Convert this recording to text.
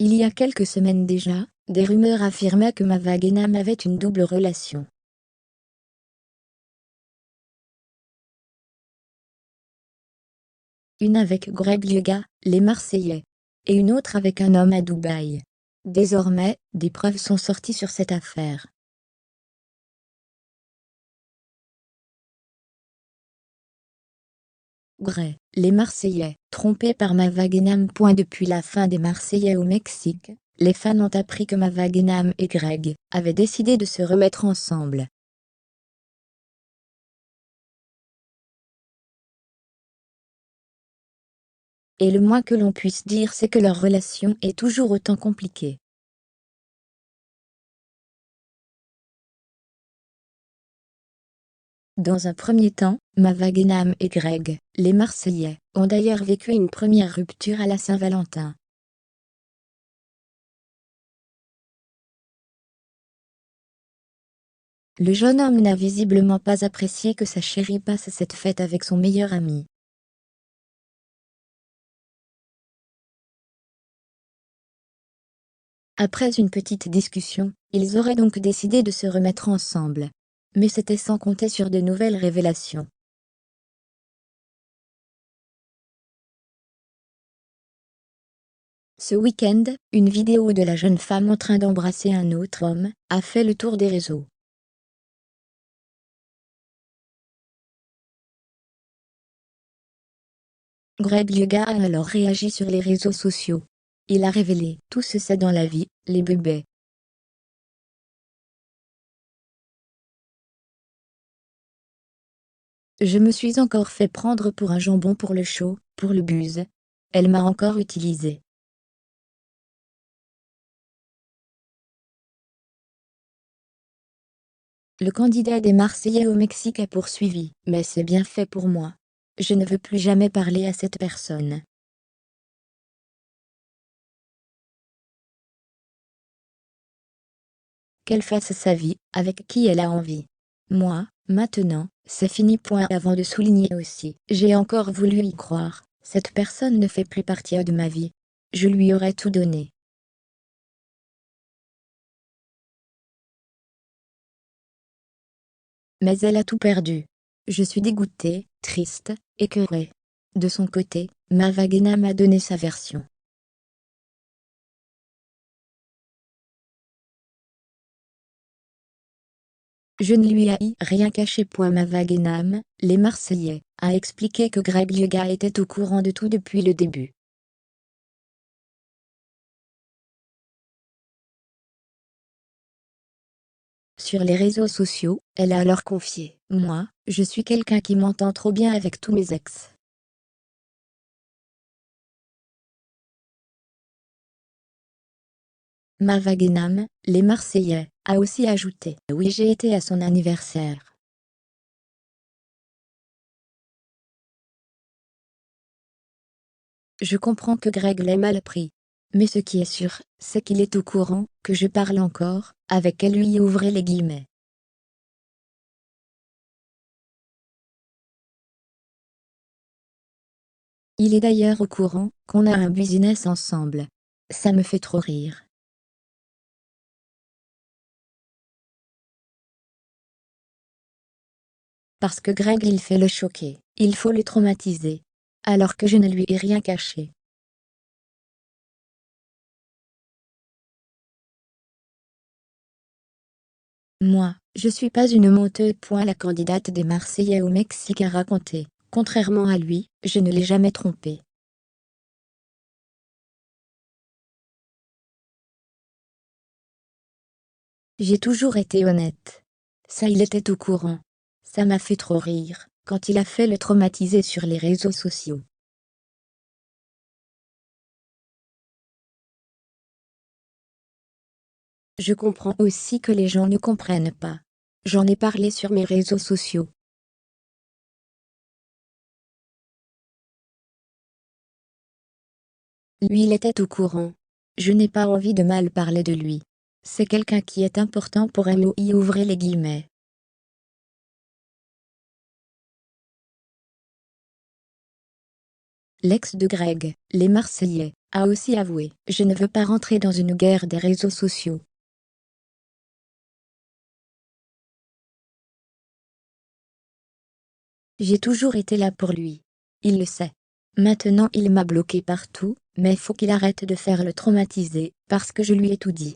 Il y a quelques semaines déjà, des rumeurs affirmaient que Mava Guénam avait une double relation. Une avec Greg Liuga, les Marseillais, et une autre avec un homme à Dubaï. Désormais, des preuves sont sorties sur cette affaire. Greg, les Marseillais, trompés par Mava Guénam. Depuis la fin des Marseillais au Mexique, les fans ont appris que Mava Guénam et Greg avaient décidé de se remettre ensemble. Et le moins que l'on puisse dire, c'est que leur relation est toujours autant compliquée. Dans un premier temps, Mava Guénam et Greg, les Marseillais, ont d'ailleurs vécu une première rupture à la Saint-Valentin. Le jeune homme n'a visiblement pas apprécié que sa chérie passe cette fête avec son meilleur ami. Après une petite discussion, ils auraient donc décidé de se remettre ensemble. Mais c'était sans compter sur de nouvelles révélations. Ce week-end, une vidéo de la jeune femme en train d'embrasser un autre homme a fait le tour des réseaux. Greg Liuga a alors réagi sur les réseaux sociaux. Il a révélé: tout se sait dans la vie, les bébés. Je me suis encore fait prendre pour un jambon pour le show, pour le buzz. Elle m'a encore utilisé. Le candidat des Marseillais au Mexique a poursuivi: mais c'est bien fait pour moi. Je ne veux plus jamais parler à cette personne. Qu'elle fasse sa vie, avec qui elle a envie. Moi, maintenant, c'est fini. Avant de souligner aussi: j'ai encore voulu y croire, cette personne ne fait plus partie de ma vie. Je lui aurais tout donné. Mais elle a tout perdu. Je suis dégoûtée, triste, écœurée. De son côté, Mava Guénam a donné sa version. Je ne lui ai rien caché. Mava Guénam, les Marseillais, a expliqué que Greg Liuga était au courant de tout depuis le début. Sur les réseaux sociaux, elle a alors confié: moi, je suis quelqu'un qui m'entend trop bien avec tous mes ex. Mava Guénam, les Marseillais, a aussi ajouté: oui, j'ai été à son anniversaire. Je comprends que Greg l'ait mal pris. Mais ce qui est sûr, c'est qu'il est au courant que je parle encore avec elle. Lui ouvrez les guillemets. Il est d'ailleurs au courant qu'on a un business ensemble. Ça me fait trop rire. Parce que Greg il fait le choquer, il faut le traumatiser. Alors que je ne lui ai rien caché. Moi, je suis pas une menteuse. La candidate des Marseillais au Mexique a raconté: contrairement à lui, je ne l'ai jamais trompé. J'ai toujours été honnête. Ça, il était au courant. Ça m'a fait trop rire quand il a fait le traumatiser sur les réseaux sociaux. Je comprends aussi que les gens ne comprennent pas. J'en ai parlé sur mes réseaux sociaux. Lui, il était au courant. Je n'ai pas envie de mal parler de lui. C'est quelqu'un qui est important pour moi. Ouvrez les guillemets. L'ex de Greg, les Marseillais, a aussi avoué: je ne veux pas rentrer dans une guerre des réseaux sociaux. J'ai toujours été là pour lui. Il le sait. Maintenant il m'a bloqué partout, mais faut qu'il arrête de faire le traumatisé, parce que je lui ai tout dit.